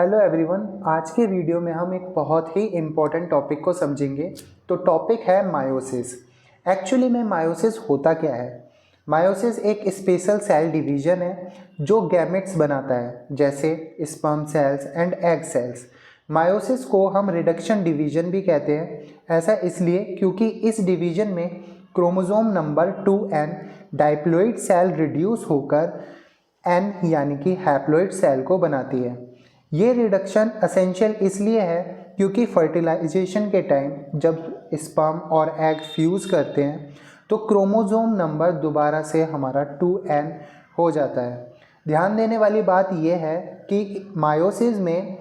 Hello everyone, आज के video में हम एक बहुत ही इम्पोर्टेंट टॉपिक को समझेंगे। तो टॉपिक है मायोसिस। एक्चुअली में मायोसिस होता क्या है? मायोसिस एक स्पेशल सेल डिवीजन है जो गैमेट्स बनाता है, जैसे sperm cells and egg cells. Meiosis को हम रिडक्शन डिवीजन भी कहते हैं। ऐसा इसलिए क्योंकि इस डिवीजन में chromosome number 2n diploid cell reduce होकर n यानी कि हैप्लॉइड सेल को बनाती है। ये रिडक्शन एसेंशियल इसलिए है क्योंकि फर्टिलाइजेशन के टाइम जब स्पर्म और एग फ्यूज़ करते हैं तो क्रोमोसोम नंबर दोबारा से हमारा 2n हो जाता है। ध्यान देने वाली बात यह है कि मायोसिस में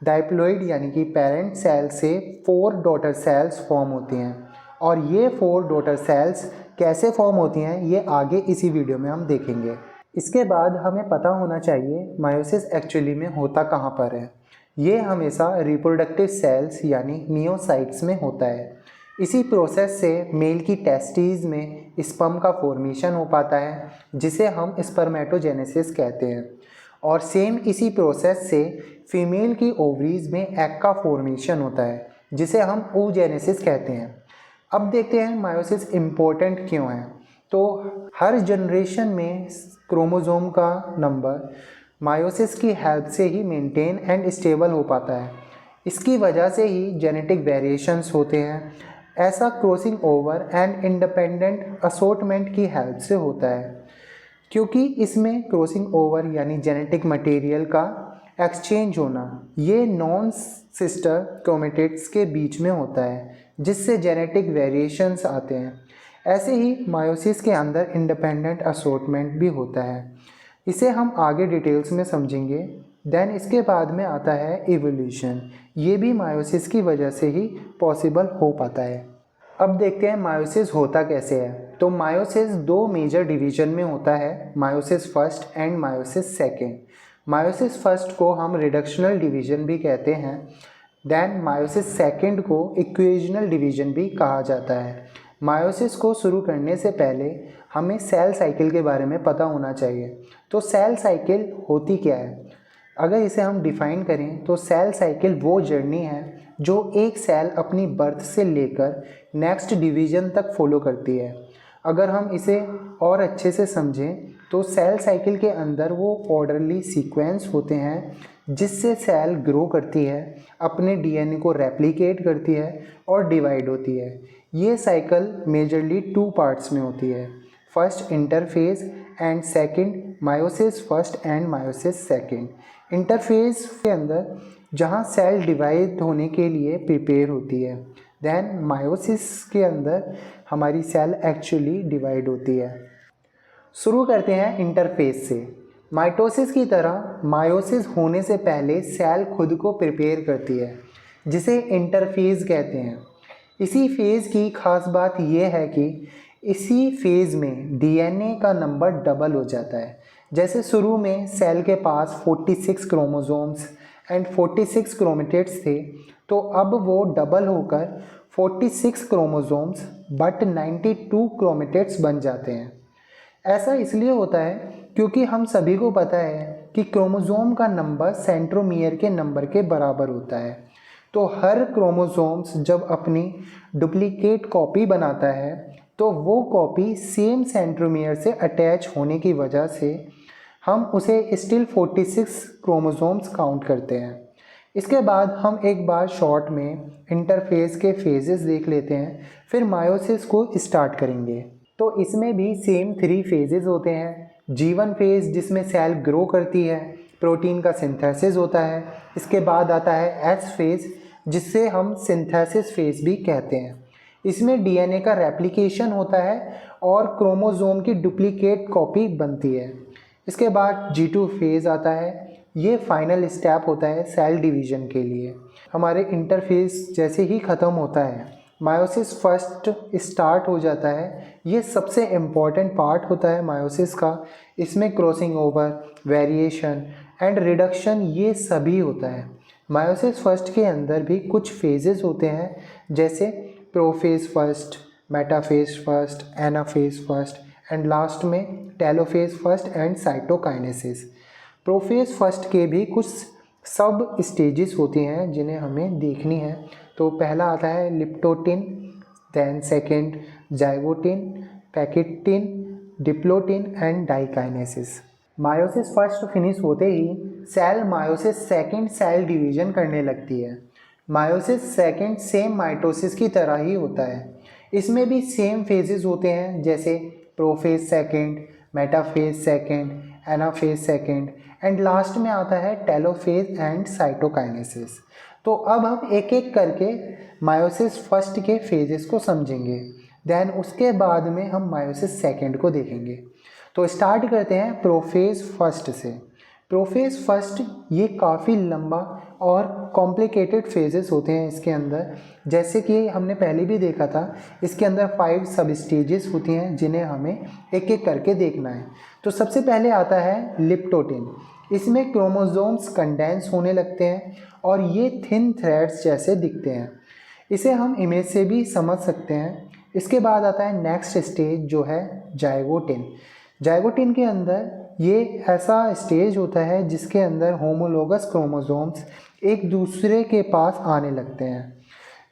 डाइप्लॉइड यानी कि पेरेंट सेल से 4 डॉटर सेल्स फॉर्म होती हैं, और ये 4 डॉटर सेल्स कैसे फॉर्म होती हैं ये आगे इसी वीडियो में हम देखेंगे। इसके बाद हमें पता होना चाहिए मायोसिस एक्चुअली में होता कहाँ पर है। ये हमेशा रिप्रोडक्टिव सेल्स यानी मियोसाइट्स में होता है। इसी प्रोसेस से मेल की टेस्टिस में स्पर्म का फॉर्मेशन हो पाता है, जिसे हम स्पर्मेटोजेनेसिस कहते हैं, और सेम इसी प्रोसेस से फीमेल की ओवरीज में एग का फॉर्मेशन होता है, जिसे हम oogenesis कहते हैं। अब देखते हैं मायोसिस इम्पोर्टेंट क्यों है। तो हर जनरेशन में क्रोमोसोम का नंबर मायोसिस की हेल्प से ही मेंटेन एंड स्टेबल हो पाता है। इसकी वजह से ही जेनेटिक वेरिएशंस होते हैं। ऐसा crossing over and independent assortment की हेल्प से होता है, क्योंकि इसमें क्रॉसिंग ओवर यानी जेनेटिक मटेरियल का एक्सचेंज होना ये नॉन सिस्टर क्रोमेटिड्स के बीच में होता है, जिससे जेनेटिक वेरिएशंस आते हैं। ऐसे ही मायोसिस के अंदर इंडिपेंडेंट असॉर्टमेंट भी होता है। इसे हम आगे डिटेल्स में समझेंगे। देन इसके बाद में आता है इवोल्यूशन। ये भी मायोसिस की वजह से ही पॉसिबल हो पाता है। अब देखते हैं मायोसिस होता कैसे है। तो मायोसिस 2 मेजर डिवीजन में होता है, meiosis first and meiosis second. Meiosis first को हम रिडक्शनल डिवीजन भी कहते हैं। देन मायोसिस सेकेंड को इक्वेशनल डिवीजन भी कहा जाता है। मायोसिस को शुरू करने से पहले हमें सेल साइकिल के बारे में पता होना चाहिए। तो सेल साइकिल होती क्या है? अगर इसे हम डिफाइन करें तो सेल साइकिल वो जर्नी है जो एक सेल अपनी बर्थ से लेकर नेक्स्ट डिवीजन तक फॉलो करती है। अगर हम इसे और अच्छे से समझें तो सेल साइकिल के अंदर वो ऑर्डरली सीक्वेंस होते हैं जिससे सेल ग्रो करती है, अपने डीएनए को रेप्लिकेट करती है और डिवाइड होती है। ये साइकिल मेजरली 2 पार्ट्स में होती है, first interphase and second meiosis first and meiosis second. Interphase के अंदर जहाँ सेल डिवाइड होने के लिए प्रिपेयर होती है, देन मायोसिस के अंदर हमारी सेल एक्चुअली डिवाइड होती है। शुरू करते हैं इंटरफेज से। माइटोसिस की तरह मायोसिस होने से पहले सेल खुद को प्रिपेयर करती है, जिसे इंटरफेज कहते हैं। इसी फेज़ की खास बात यह है कि इसी फेज़ में डीएनए का नंबर डबल हो जाता है। जैसे शुरू में सेल के पास 46 क्रोमोसोम्स एंड 46 क्रोमेटिड्स थे, तो अब वो डबल होकर 46 क्रोमोसोम्स बट 92 क्रोमेटिड्स बन जाते हैं। ऐसा इसलिए होता है क्योंकि हम सभी को पता है कि क्रोमोसोम का नंबर सेंट्रोमियर के नंबर के बराबर होता है। तो हर क्रोमोसोम्स जब अपनी डुप्लीकेट कॉपी बनाता है तो वो कॉपी सेम सेंट्रोमियर से अटैच होने की वजह से हम उसे स्टिल 46 क्रोमोसोम्स काउंट करते हैं। इसके बाद हम एक बार शॉर्ट में इंटरफेज के फेजेस देख लेते हैं, फिर मायोसिस को स्टार्ट करेंगे। तो इसमें भी सेम 3 फेजेस होते हैं। G1 फेज जिसमें सेल ग्रो करती है, प्रोटीन का सिंथेसिस होता है। इसके बाद आता है S फेज, जिससे हम सिंथेसिस फेज भी कहते हैं। इसमें डीएनए का रेप्लिकेशन होता है और क्रोमोसोम की डुप्लीकेट कॉपी बनती है। इसके बाद G2 फेज आता है। ये फाइनल स्टेप होता है सेल डिवीजन के लिए। हमारे इंटरफेस जैसे ही ख़त्म होता है, मायोसिस फर्स्ट स्टार्ट हो जाता है। ये सबसे इम्पॉर्टेंट पार्ट होता है मायोसिस का। इसमें crossing over, variation and reduction ये सभी होता है। मायोसिस फर्स्ट के अंदर भी कुछ फेजेस होते हैं, जैसे prophase first, metaphase first, anaphase first and last में telophase first and cytokinesis. Prophase first के भी कुछ सब स्टेजेस होती हैं जिन्हें हमें देखनी है। तो पहला आता है leptotene, then second zygotene, pachytene, diplotene and diakinesis. Meiosis first finish होते ही cell meiosis second cell division करने लगती है। मायोसिस सेकंड सेम माइटोसिस की तरह ही होता है। इसमें भी सेम फेजेस होते हैं, जैसे prophase second, metaphase second, anaphase second and last में आता है टेलोफेज एंड साइटोकाइनेसिस। तो अब हम एक एक करके मायोसिस फर्स्ट के फेजेस को समझेंगे, देन उसके बाद में हम मायोसिस सेकंड को देखेंगे। तो स्टार्ट करते हैं प्रोफेज फर्स्ट से। प्रोफेज फर्स्ट ये काफ़ी लंबा और कॉम्प्लिकेटेड फेजेस होते हैं इसके अंदर। जैसे कि हमने पहले भी देखा था, इसके अंदर 5 सब स्टेजेस होती हैं जिन्हें हमें एक एक करके देखना है। तो सबसे पहले आता है लिप्टोटिन। इसमें क्रोमोसोम्स कंडेंस होने लगते हैं और ये थिन थ्रेड्स जैसे दिखते हैं। इसे हम इमेज से भी समझ सकते हैं। इसके बाद आता है नेक्स्ट स्टेज जो है जाइगोटिन। जाइगोटिन के अंदर ये ऐसा स्टेज होता है जिसके अंदर होमोलोगस क्रोमोसोम्स एक दूसरे के पास आने लगते हैं,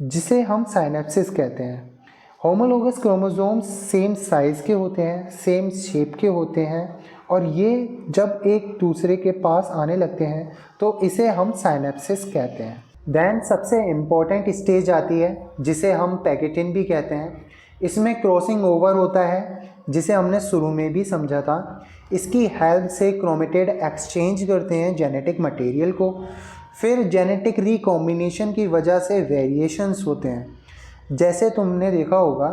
जिसे हम साइनेप्सिस कहते हैं। होमोलोगस क्रोमोसोम्स सेम साइज़ के होते हैं, सेम शेप के होते हैं और ये जब एक दूसरे के पास आने लगते हैं तो इसे हम साइनेप्सिस कहते हैं। देन सबसे इम्पॉर्टेंट स्टेज आती है जिसे हम पैकेटिन भी कहते हैं। इसमें क्रॉसिंग ओवर होता है, जिसे हमने शुरू में भी समझा था। इसकी हेल्प से क्रोमेटिड एक्सचेंज करते हैं जेनेटिक मटेरियल को, फिर जेनेटिक रिकॉम्बिनेशन की वजह से वेरिएशंस होते हैं। जैसे तुमने देखा होगा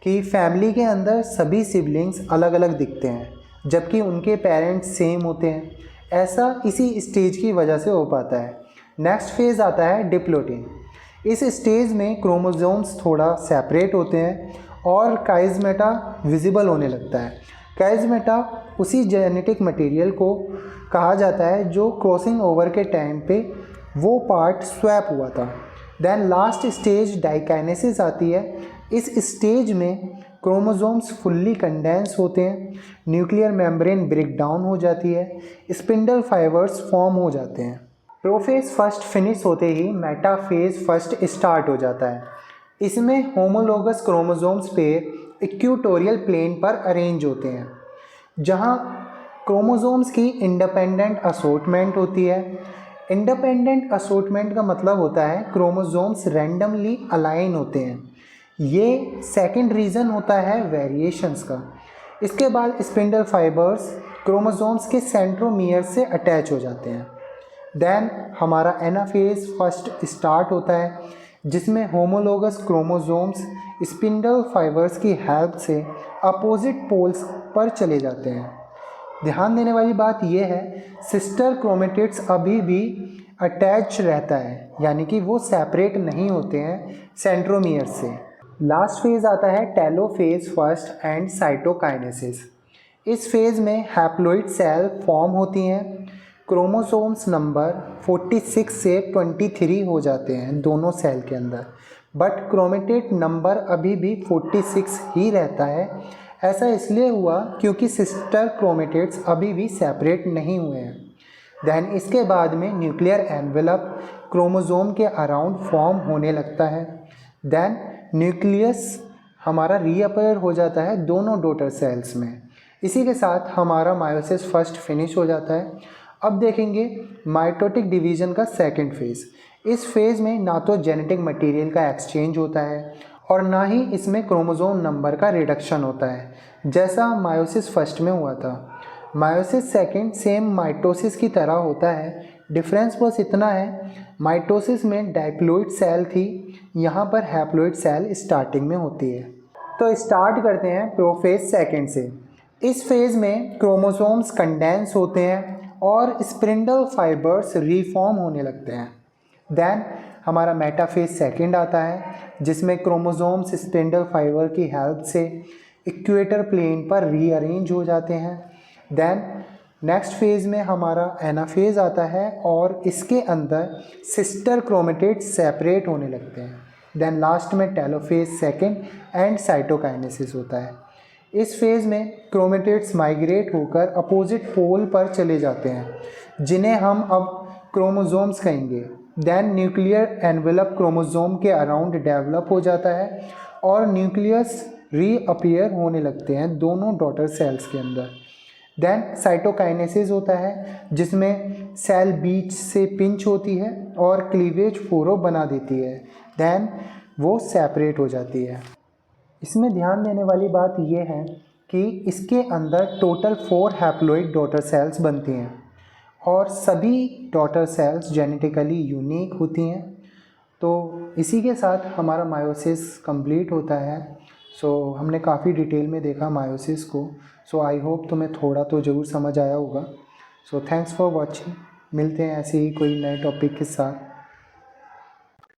कि फैमिली के अंदर सभी सिबलिंग्स अलग अलग दिखते हैं जबकि उनके पेरेंट्स सेम होते हैं। ऐसा इसी स्टेज की वजह से हो पाता है। नेक्स्ट फेज़ आता है डिप्लोटिन। इस स्टेज में क्रोमोसोम्स थोड़ा सेपरेट होते हैं और काइज़मेटा विजिबल होने लगता है। काइज़मेटा उसी जेनेटिक मटेरियल को कहा जाता है जो क्रॉसिंग ओवर के टाइम पे वो पार्ट स्वैप हुआ था। देन लास्ट स्टेज डाइकाइनेसिस आती है। इस स्टेज में क्रोमोसोम्स फुल्ली कंडेंस होते हैं, न्यूक्लियर मेम्ब्रेन ब्रेक डाउन हो जाती है, स्पिंडल फाइबर्स फॉर्म हो जाते हैं। प्रोफेज फर्स्ट फिनिश होते ही मेटाफेज फर्स्ट स्टार्ट हो जाता है। इसमें होमोलोगस क्रोमोसोम्स पे इक्वेटोरियल प्लेन पर अरेंज होते हैं, जहां क्रोमोसोम्स की इंडिपेंडेंट असॉर्टमेंट होती है। इंडिपेंडेंट असॉर्टमेंट का मतलब होता है क्रोमोसोम्स रैंडमली अलाइन होते हैं। ये सेकंड रीज़न होता है वेरिएशंस का। इसके बाद स्पिंडल फाइबर्स क्रोमोसोम्स के सेंट्रोमियर से अटैच हो जाते हैं। देन हमारा एनाफेज फर्स्ट स्टार्ट होता है, जिसमें होमोलोगस क्रोमोसोम्स स्पिंडल फाइबर्स की हेल्प से अपोजिट पोल्स पर चले जाते हैं। ध्यान देने वाली बात यह है, सिस्टर क्रोमेटिड्स अभी भी अटैच रहता है, यानी कि वो सेपरेट नहीं होते हैं सेंट्रोमियर से। लास्ट फेज़ आता है टेलोफेज फर्स्ट एंड साइटोकाइनेसिस। इस फेज़ में हैप्लॉइड सेल फॉर्म होती हैं। क्रोमोसोम्स नंबर 46 से 23 हो जाते हैं दोनों सेल के अंदर, बट क्रोमेटिड नंबर अभी भी 46 ही रहता है। ऐसा इसलिए हुआ क्योंकि सिस्टर क्रोमेटिड्स अभी भी सेपरेट नहीं हुए हैं। देन इसके बाद में न्यूक्लियर एनवेलप क्रोमोसोम के अराउंड फॉर्म होने लगता है। देन न्यूक्लियस हमारा रीअपेयर हो जाता है दोनों डॉटर सेल्स में। इसी के साथ हमारा मायोसिस फर्स्ट फिनिश हो जाता है। अब देखेंगे माइटोटिक डिवीज़न का सेकंड फेज़। इस फेज़ में ना तो जेनेटिक मटेरियल का एक्सचेंज होता है और ना ही इसमें क्रोमोसोम नंबर का रिडक्शन होता है, जैसा मायोसिस फर्स्ट में हुआ था। मायोसिस सेकंड सेम माइटोसिस की तरह होता है। डिफरेंस बस इतना है, माइटोसिस में डाइप्लॉइड सेल थी, यहाँ पर हैप्लॉइड सेल स्टार्टिंग में होती है। तो स्टार्ट करते हैं प्रोफेज सेकंड से। इस फेज़ में क्रोमोसोम्स कंडेंस होते हैं और स्पिंडल फाइबर्स रीफॉर्म होने लगते हैं। देन हमारा मेटाफेज सेकंड आता है, जिसमें क्रोमोसोम्स स्पिंडल फाइबर की हेल्प से इक्वेटर प्लेन पर रीअरेंज हो जाते हैं। देन नेक्स्ट फेज़ में हमारा एनाफेज आता है और इसके अंदर सिस्टर क्रोमेटिड्स सेपरेट होने लगते हैं। देन लास्ट में टेलोफेज सेकंड एंड साइटोकाइनेसिस होता है। इस फेज़ में क्रोमेटिड्स माइग्रेट होकर अपोजिट पोल पर चले जाते हैं, जिन्हें हम अब क्रोमोसोम्स कहेंगे। देन न्यूक्लियर एनवेलप क्रोमोसोम के अराउंड डेवलप हो जाता है और न्यूक्लियस रीअपियर होने लगते हैं दोनों डॉटर सेल्स के अंदर। देन साइटोकाइनेसिस होता है जिसमें सेल बीच से पिंच होती है और क्लीवेज फोरो बना देती है। देन वो सेपरेट हो जाती है। इसमें ध्यान देने वाली बात यह है कि इसके अंदर टोटल 4 हैप्लॉइड डॉटर सेल्स बनती हैं और सभी डॉटर सेल्स जेनेटिकली यूनिक होती हैं। तो इसी के साथ हमारा मायोसिस कंप्लीट होता है। हमने काफ़ी डिटेल में देखा मायोसिस को। आई होप तुम्हें थोड़ा तो ज़रूर समझ आया होगा। Thanks for watching. मिलते हैं ऐसे ही कोई नए टॉपिक के साथ।